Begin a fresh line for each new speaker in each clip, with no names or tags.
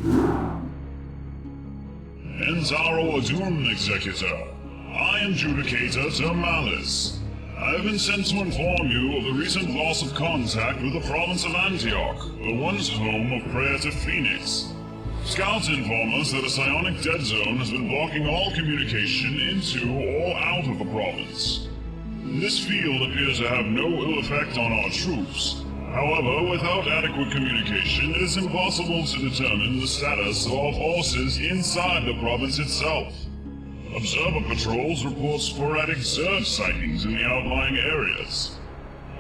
Entaro Adun, Executor. I am Judicator Termalis. I have been sent to inform you of the recent loss of contact with the province of Antioch, the once home of Praetor Phoenix. Scouts inform us that a psionic dead zone has been blocking all communication into or out of the province. This field appears to have no ill effect on our troops. However, without adequate communication, it is impossible to determine the status of our forces inside the province itself. Observer patrols report sporadic Zerg sightings in the outlying areas.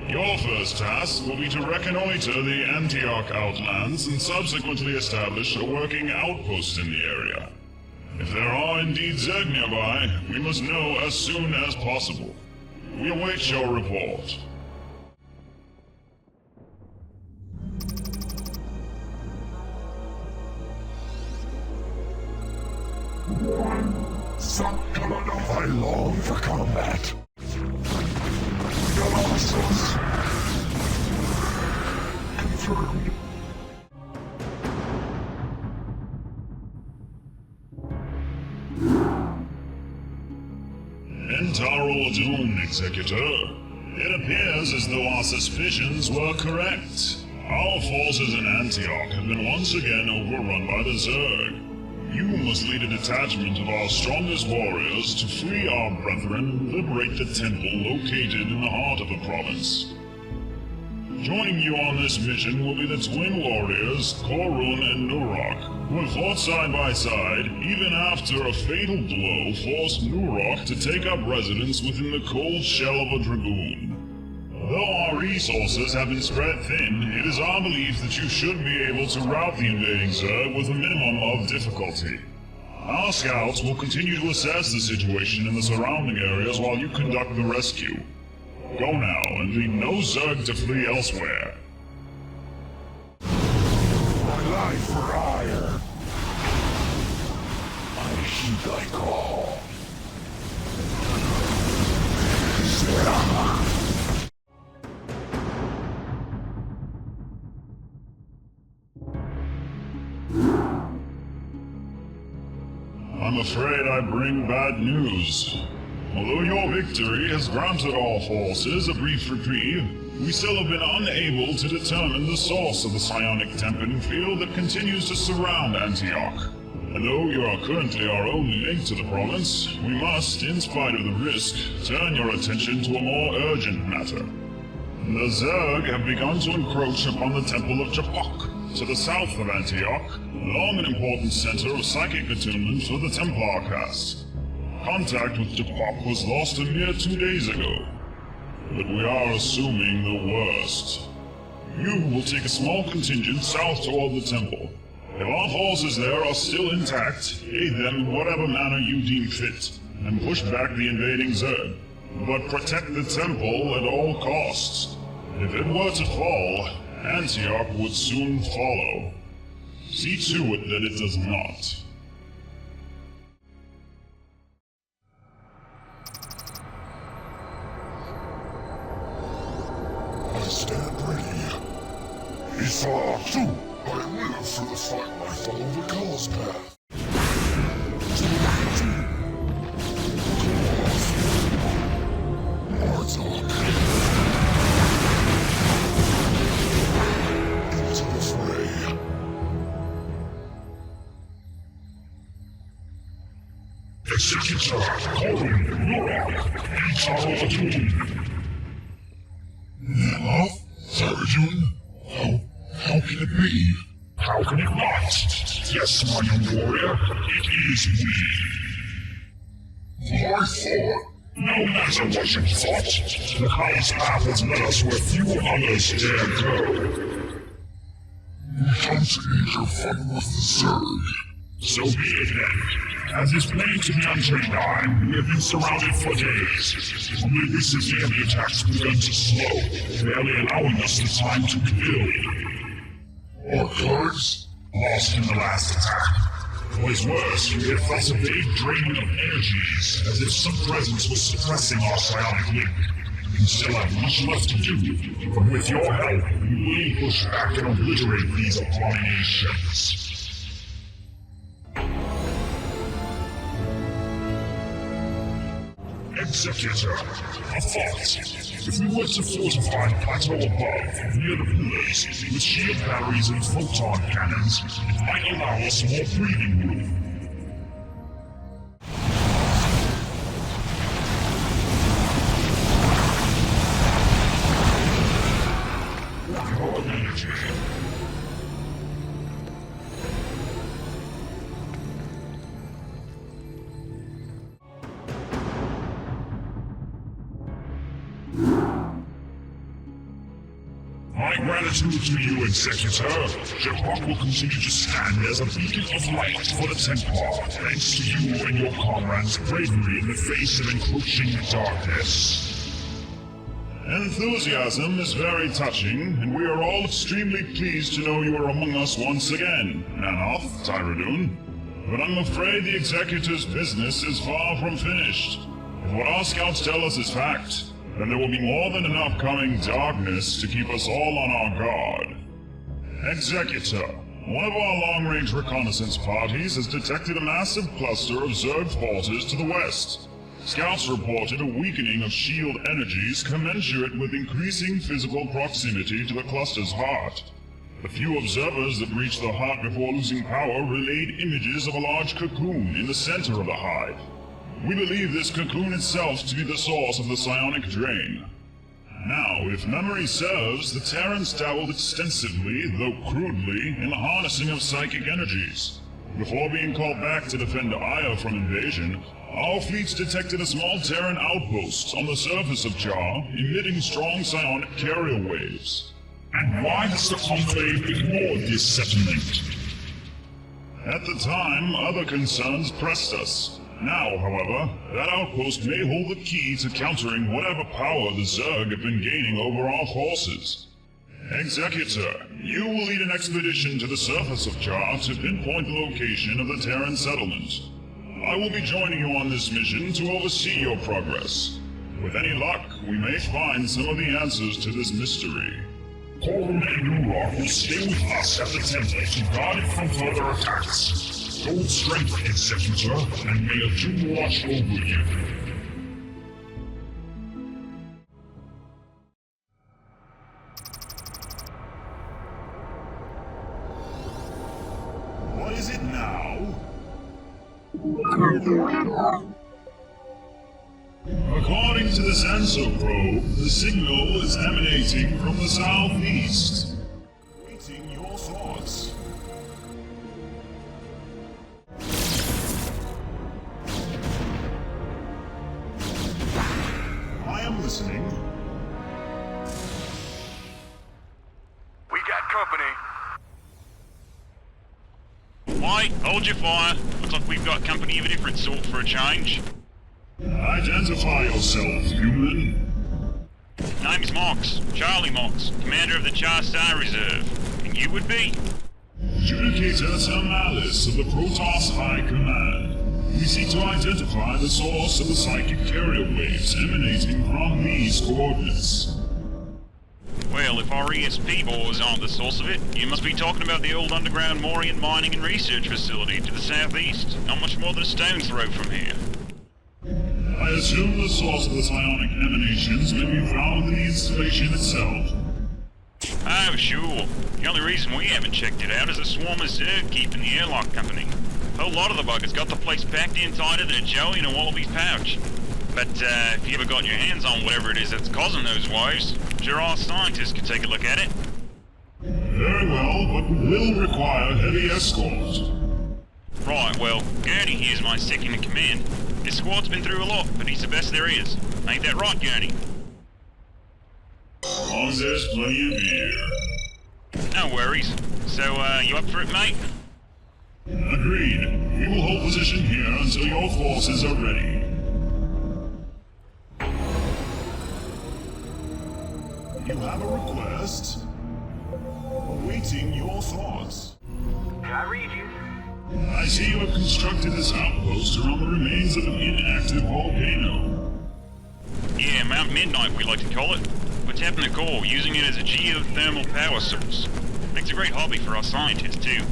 Your first task will be to reconnoiter the Antioch outlands and subsequently establish a working outpost in the area. If there are indeed Zerg nearby, we must know as soon as possible. We await your report.
I long for combat. Colossus. Confirmed.
Entaro Adun, Executor. It appears as though our suspicions were correct. Our forces in Antioch have been once again overrun by the Zerg. You must lead a detachment of our strongest warriors to free our brethren and liberate the temple located in the heart of the province. Joining you on this mission will be the twin warriors, Korun and Nurok, who have fought side by side, even after a fatal blow forced Nurok to take up residence within the cold shell of a dragoon. Though our resources have been spread thin, it is our belief that you should be able to rout the invading Zerg with a minimum of difficulty. Our scouts will continue to assess the situation in the surrounding areas while you conduct the rescue. Go now, and leave no Zerg to flee elsewhere.
My life for ire. I heed thy call.
I'm afraid I bring bad news. Although your victory has granted our forces a brief reprieve, we still have been unable to determine the source of the psionic tempering field that continues to surround Antioch. And though you are currently our only link to the province, we must, in spite of the risk, turn your attention to a more urgent matter. The Zerg have begun to encroach upon the Temple of Japak, to the south of Antioch, long an important center of psychic attunement for the Templar caste. Contact with Japak was lost a mere 2 days ago, but we are assuming the worst. You will take a small contingent south toward the temple. If our forces there are still intact, aid them in whatever manner you deem fit, and push back the invading Zerg. But protect the temple at all costs. If it were to fall, Antioch would soon follow. See to it that it does not.
I stand ready. Esau, too. I live for the fight. I follow the cause path. To the team. Martok. Into the fray. Executor, Korun, Nurok, Antioch Chronicles. Now, Zaradun? How can it be? How can it not? Yes, my young warrior, it is we. I thought, no matter what you thought, the Hive's path has led us where few others dare go. We come to end your fun with the Zerg. So be it then. As is plain to the untrained eye, we have been surrounded for days. Only recently have the attacks begun to slow, barely allowing us the time to build. Our guards? Lost in the last attack. What is worse, we have felt a vague draining of energies, as if some presence was suppressing our psionic link. We still have much left to do, but with your help, we will push back and obliterate these abominations. Executor, a thought. If we were to fortify the plateau above, near the pillars, with shield batteries and photon cannons, it might allow us more breathing room. More energy. My gratitude to you, Executor. Japak will continue to stand as a beacon of light for the Templar, thanks to you and your comrades' bravery in the face of encroaching darkness.
Enthusiasm is very touching, and we are all extremely pleased to know you are among us once again, Nanoth, Tyradun. But I'm afraid the Executor's business is far from finished. If what our scouts tell us is fact, then there will be more than enough coming darkness to keep us all on our guard. Executor, one of our long-range reconnaissance parties has detected a massive cluster of Zerg forces to the west. Scouts reported a weakening of shield energies commensurate with increasing physical proximity to the cluster's heart. The few observers that reached the heart before losing power relayed images of a large cocoon in the center of the hive. We believe this cocoon itself to be the source of the psionic drain. Now, if memory serves, the Terrans dabbled extensively, though crudely, in the harnessing of psychic energies. Before being called back to defend Aya from invasion, our fleets detected a small Terran outpost on the surface of Jar, emitting strong psionic carrier waves.
And why has the Conclave ignored this settlement?
At the time, other concerns pressed us. Now, however, that outpost may hold the key to countering whatever power the Zerg have been gaining over our forces. Executor, you will lead an expedition to the surface of Jar to pinpoint the location of the Terran settlement. I will be joining you on this mission to oversee your progress. With any luck, we may find some of the answers to this mystery.
Cocoon and Urok will stay with us at the temple to guard it from further attacks. Hold strength, Executor, and may a Doom watch over you.
What is it now? According to the sensor probe, the signal is emanating from the southeast. Waiting your thoughts. I am listening.
We got company.
White, hold your fire. Looks like we've got company of a different sort for a change.
Identify yourself, human.
Name's Mox, Charlie Mox, commander of the Char-Star Reserve. And you would be?
Judicator Termalis of the Protoss High Command. We seek to identify the source of the psychic carrier waves emanating from these coordinates.
Well, if our ESP bores aren't the source of it, you must be talking about the old underground Morian mining and research facility to the southeast, not much more than a stone's throw from here.
I assume the source of the psionic emanations may be found in the installation itself.
Oh, sure. The only reason we haven't checked it out is a swarm of Zerg keeping the airlock company. A whole lot of the buggers got the place packed in tighter than a jelly in a wallaby's pouch. But, if you ever got your hands on whatever it is that's causing those waves, sure our scientists could take a look at it.
Very well, but we will require heavy escort.
Right, well, Gurney here's my second in command. This squad's been through a lot, but he's the best there is. Ain't that right, Gurney?
As long as there's plenty of beer.
No worries. So, you up for it, mate?
Agreed. We will hold position here until your forces are ready. You have a request? Awaiting your thoughts.
I read you.
I see you have constructed this outpost around the remains of an inactive volcano.
Yeah, Mount Midnight we like to call it. We're tapping the core, using it as a geothermal power source. Makes a great hobby for our scientists, too.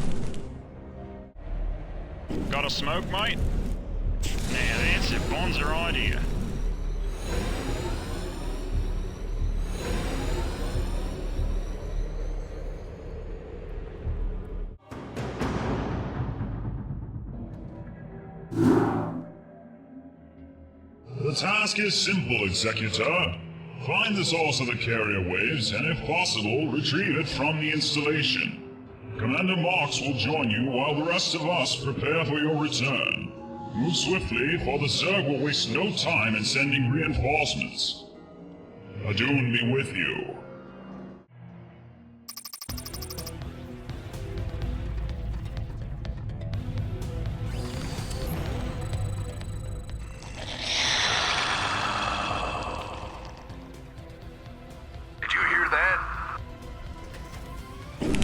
Got a smoke, mate? Now that's a bonzer idea.
The task is simple, Executor. Find the source of the carrier waves, and if possible, retrieve it from the installation. Commander Marks will join you while the rest of us prepare for your return. Move swiftly, for the Zerg will waste no time in sending reinforcements. Adun be with you.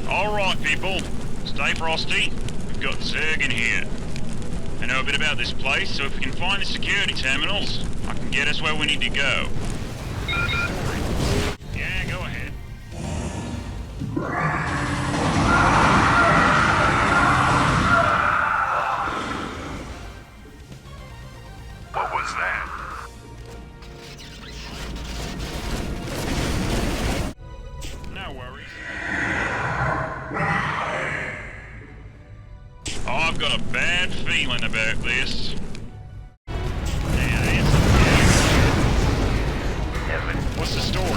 Alright people, stay frosty. We've got Zerg in here. I know a bit about this place, so if we can find the security terminals, I can get us where we need to go. Yeah, go ahead.
What was that?
No worries. Oh, I've got a bad feeling about this. What's the story?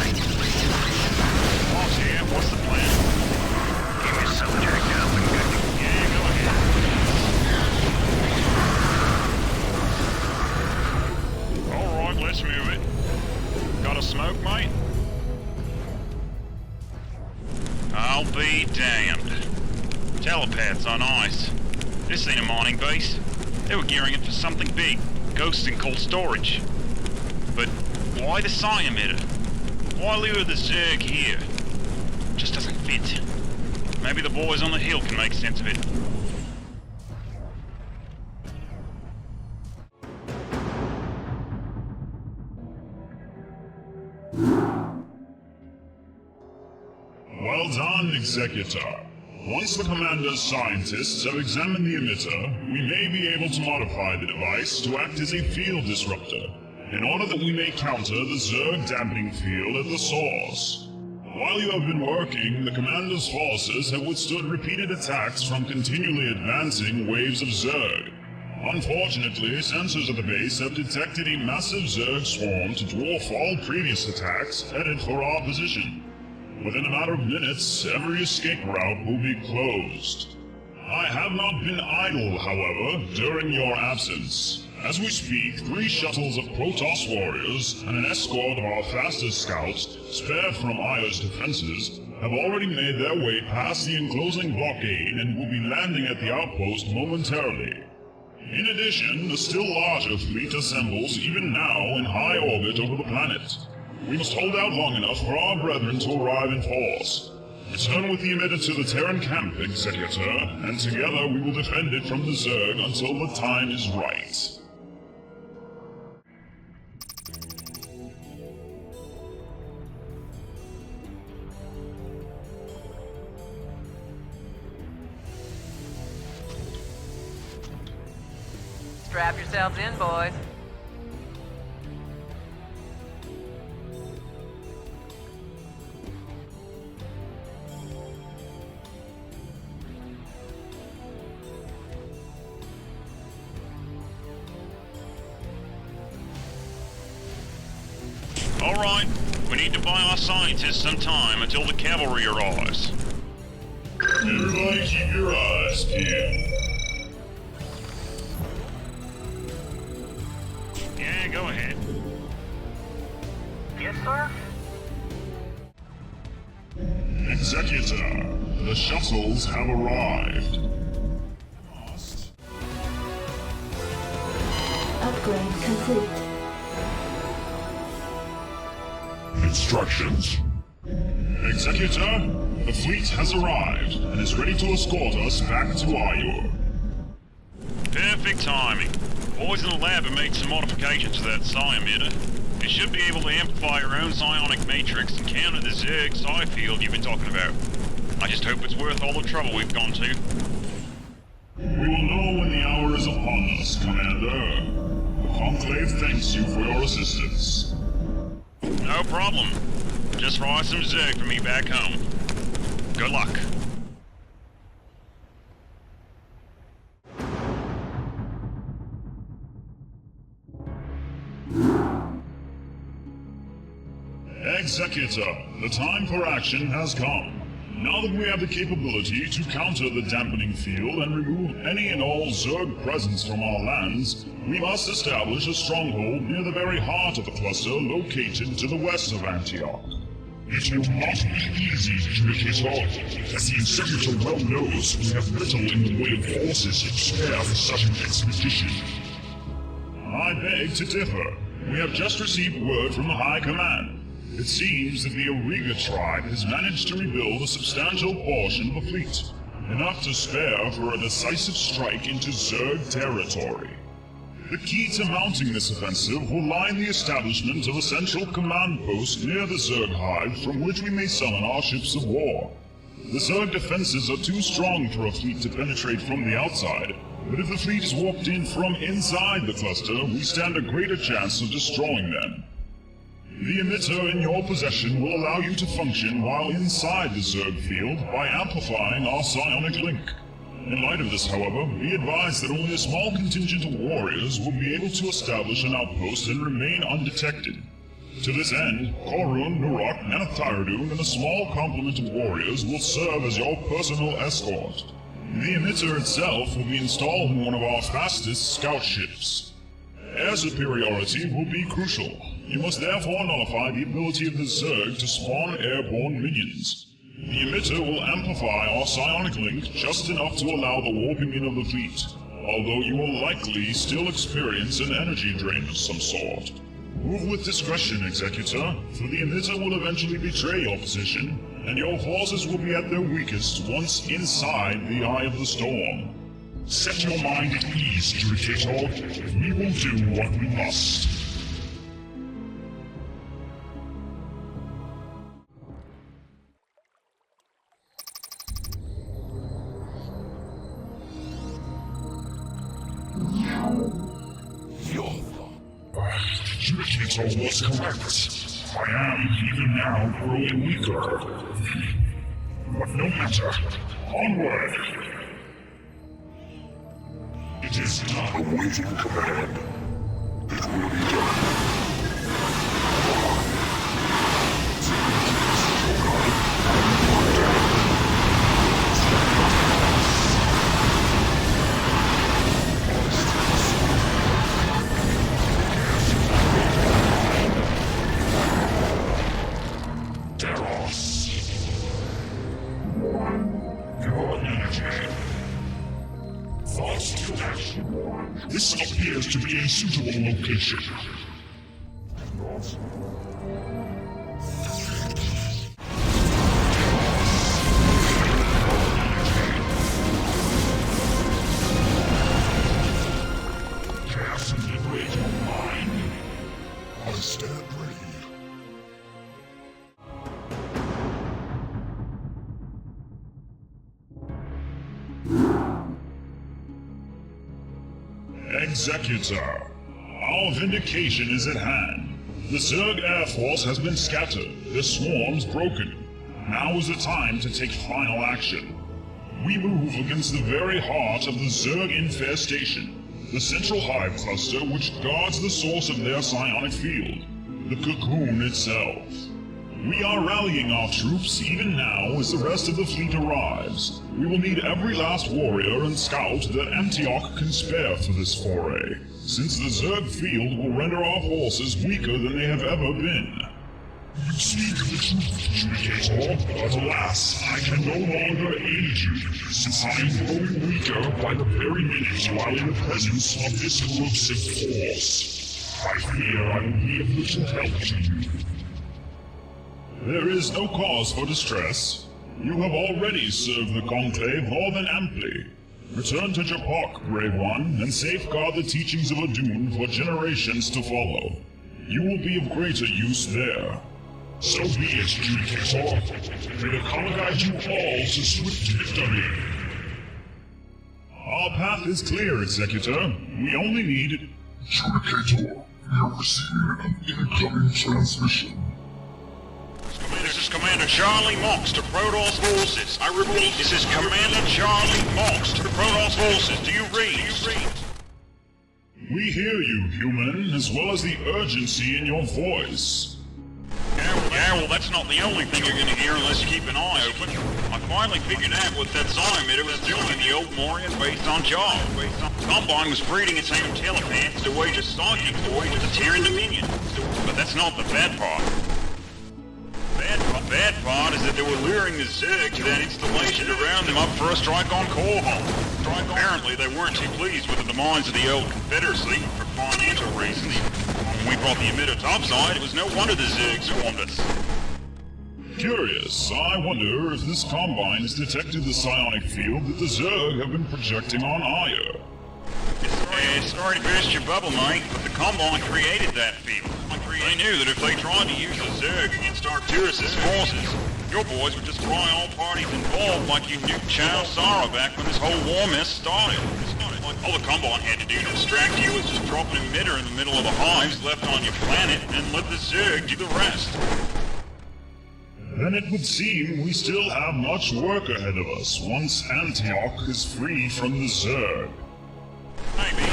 Mark's here. What's the plan?
Give me some jacked up and good.
Yeah, go ahead. Alright, let's move it. Got a smoke, mate? I'll be damned. Telepaths on ice. This ain't a mining base. They were gearing it for something big. Ghosts in cold storage. But why the psi emitter? Why lure the Zerg here? Just doesn't fit. Maybe the boys on the hill can make sense of it.
Well done, Executor. Once the Commander's scientists have examined the emitter, we may be able to modify the device to act as a field disruptor, in order that we may counter the Zerg dampening field at the source. While you have been working, the Commander's forces have withstood repeated attacks from continually advancing waves of Zerg. Unfortunately, sensors at the base have detected a massive Zerg swarm to dwarf all previous attacks headed for our position. Within a matter of minutes, every escape route will be closed. I have not been idle, however, during your absence. As we speak, 3 shuttles of Protoss warriors and an escort of our fastest scouts, spared from Aya's defenses, have already made their way past the enclosing blockade and will be landing at the outpost momentarily. In addition, a still larger fleet assembles even now in high orbit over the planet. We must hold out long enough for our brethren to arrive in force. Return with the emitter to the Terran camp, Executor, and together we will defend it from the Zerg until the time is right.
Strap yourselves in, boys.
Alright, we need to buy our scientists some time until the cavalry arrives.
Everybody keep your eyes peeled.
Yeah, go ahead.
Yes, sir?
Executor, the shuttles have arrived.
Upgrade complete.
Instructions.
Executor, the fleet has arrived and is ready to escort us back to Ayur.
Perfect timing. Boys in the lab have made some modifications to that psi emitter. They should be able to amplify our own psionic matrix and counter the Zerg psi field you've been talking about. I just hope it's worth all the trouble we've gone to.
We will know when the hour is upon us, Commander. The Conclave thanks you for your assistance.
No problem. Just fry some Zerg for me back home. Good luck.
Executor, the time for action has come. Now that we have the capability to counter the dampening field and remove any and all Zerg presence from our lands, we must establish a stronghold near the very heart of the cluster located to the west of Antioch.
It will not be easy to make it all. As the Executor well knows, we have little in the way of forces to spare for such an expedition.
I beg to differ. We have just received word from the High Command. It seems that the Auriga tribe has managed to rebuild a substantial portion of the fleet, enough to spare for a decisive strike into Zerg territory. The key to mounting this offensive will lie in the establishment of a central command post near the Zerg hive from which we may summon our ships of war. The Zerg defenses are too strong for a fleet to penetrate from the outside, but if the fleet is walked in from inside the cluster, we stand a greater chance of destroying them. The emitter in your possession will allow you to function while inside the Zerg field by amplifying our psionic link. In light of this, however, be advised that only a small contingent of warriors will be able to establish an outpost and remain undetected. To this end, Korun, Nurok, Nanatharadun, and a small complement of warriors will serve as your personal escort. The emitter itself will be installed in one of our fastest scout ships. Air superiority will be crucial. You must therefore nullify the ability of the Zerg to spawn airborne minions. The emitter will amplify our psionic link just enough to allow the warping in of the fleet, although you will likely still experience an energy drain of some sort. Move with discretion, Executor, for the emitter will eventually betray your position, and your forces will be at their weakest once inside the eye of the storm.
Set your mind at ease, Judicator. We will do what we must. Judicator was correct. I am even now growing weaker. But no matter. Onward! It is done. Awaiting command. It will be done. This appears to be a suitable location. Cast and liberate your mind. I stand ready.
Executor, our vindication is at hand. The Zerg Air Force has been scattered, their swarms broken. Now is the time to take final action. We move against the very heart of the Zerg infestation, the central hive cluster which guards the source of their psionic field, the cocoon itself. We are rallying our troops even now as the rest of the fleet arrives. We will need every last warrior and scout that Antioch can spare for this foray, since the Zerg field will render our forces weaker than they have ever been.
You speak the truth, Judicator, but alas, I can no longer aid you, since I am growing weaker by the very minute while in the presence of this corrosive force. I fear I will be of little help to you.
There is no cause for distress. You have already served the Conclave more than amply. Return to Japak, Brave One, and safeguard the teachings of Adun for generations to follow. You will be of greater use there.
So be it, Judicator. May the Kama guide you all to swift victory.
Our path is clear, Executor. We only need...
Judicator, we are receiving an incoming transmission.
Commander Charlie Mox to Protoss forces. I repeat, this is Commander Charlie Mox to Protoss forces. Do you read?
We hear you, human, as well as the urgency in your voice.
Yeah, well, that's not the only thing you're gonna hear unless you keep an eye open. I finally figured out what that emitter was doing in the old Morian based on Japak. Combine was breeding its own telepaths to wage a psychic war with the Terran Dominion. But that's not the bad part. Bad part is that they were luring the Zerg to that installation to round them up for a strike on core hull. Apparently they weren't too pleased with the demise of the old Confederacy for financial reasons. When we brought the emitter topside, it was no wonder the Zerg swarmed us.
Curious, I wonder if this Combine has detected the psionic field that the Zerg have been projecting on Aya.
Sorry to burst your bubble, mate, but the Combine created that field. They knew that if they tried to use the Zerg against Arcturus' forces, your boys would destroy all parties involved like you nuked Channel Sara back when this whole war mess started. All the Combine had to do to distract you was just drop an emitter in the middle of the hives left on your planet and let the Zerg do the rest.
Then it would seem we still have much work ahead of us once Antioch is free from the Zerg.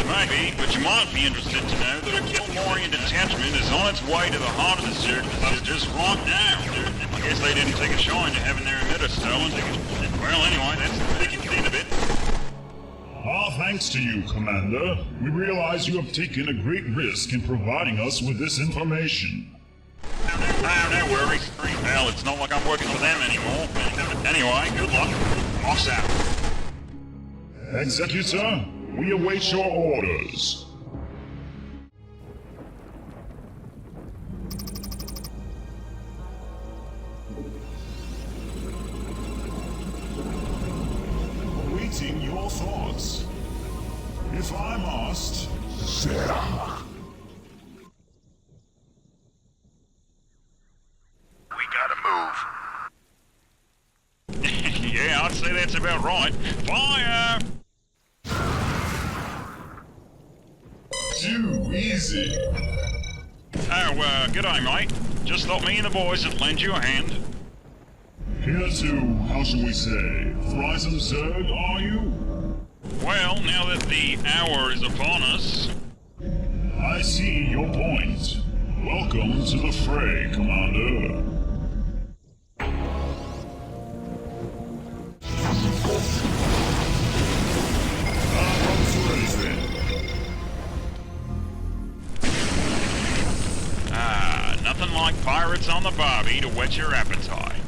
Maybe, but you might be interested to know that a Kilmorian detachment is on its way to the heart of the Zerg just right now. I guess they didn't take a shine to having their emitter stolen. Well, anyway, that's the thick and thin of it.
Our thanks to you, Commander. We realize you have taken a great risk in providing us with this information.
No worries. Well, it's not like I'm working for them anymore. Anyway, good luck. Moss out.
Executor, we await your orders. Awaiting your thoughts. If I must...
Zerg.
We gotta move.
Yeah, I'd say that's about right. Fire!
Too easy.
Oh, g'day, mate. Just thought me and the boys would lend you a hand.
Here to, how shall we say, fry some Zerg, are you?
Well, now that the hour is upon us...
I see your point. Welcome to the fray, Commander.
Nothing like pirates on the barbie to whet your appetite.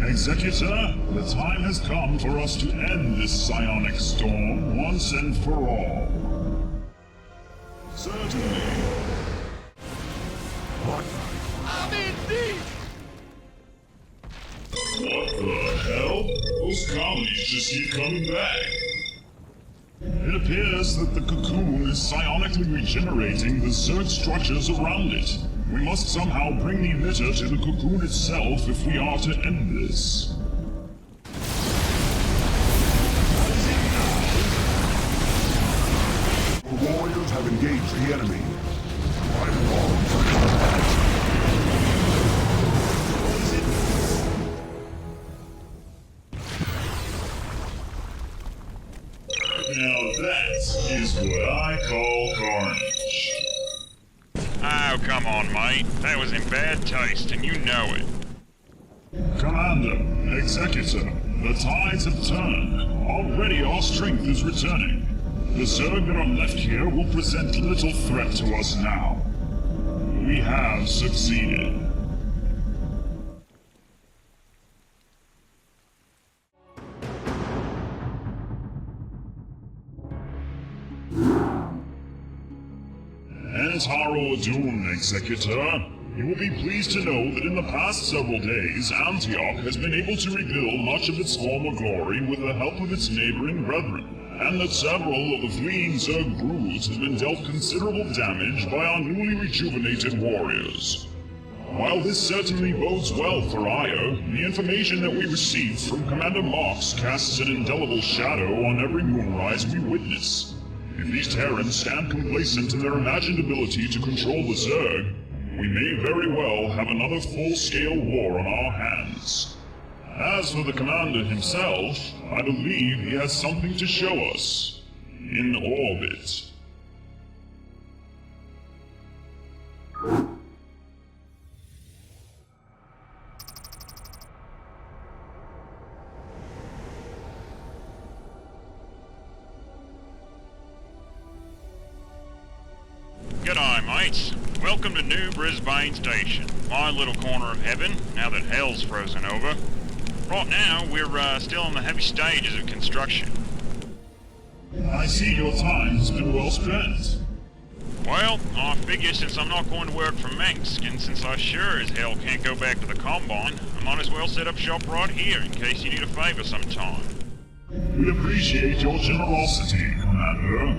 Executor, the time has come for us to end this psionic storm once and for all. Certainly.
What?
What the hell? Those colonies just keep coming back. It appears that the cocoon is psionically regenerating the Zerg structures around it. We must somehow bring the emitter to the cocoon itself if we are to end this.
The warriors have engaged the enemy. I'm long for combat.
Now that is what I call carnage.
Oh, come on, mate. That was in bad taste, and you know it.
Commander, Executor, the tides have turned. Already our strength is returning. The Zerg that are left here will present little threat to us now. We have succeeded. Antaro Adun, Executor. You will be pleased to know that in the past several days, Antioch has been able to rebuild much of its former glory with the help of its neighboring brethren, and that several of the fleeing Zerg broods have been dealt considerable damage by our newly rejuvenated warriors. While this certainly bodes well for Aya, the information that we received from Commander Mox casts an indelible shadow on every moonrise we witness. If these Terrans stand complacent in their imagined ability to control the Zerg, we may very well have another full-scale war on our hands. As for the commander himself, I believe he has something to show us. In orbit.
G'day, mates. Welcome to New Brisbane Station, my little corner of heaven, now that hell's frozen over. Right now, we're still in the heavy stages of construction.
I see your time has been well spent.
Well, I figure since I'm not going to work for Minsk, and since I sure as hell can't go back to the Combine, I might as well set up shop right here in case you need a favor sometime.
We appreciate your generosity, Commander.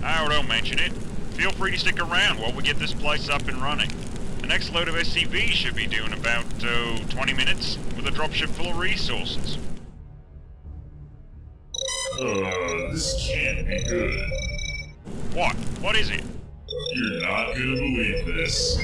Oh, don't mention it. Feel free to stick around while we get this place up and running. The next load of SCVs should be due in about, 20 minutes, with a dropship full of resources.
This can't be good.
What? What is it?
You're not gonna believe this.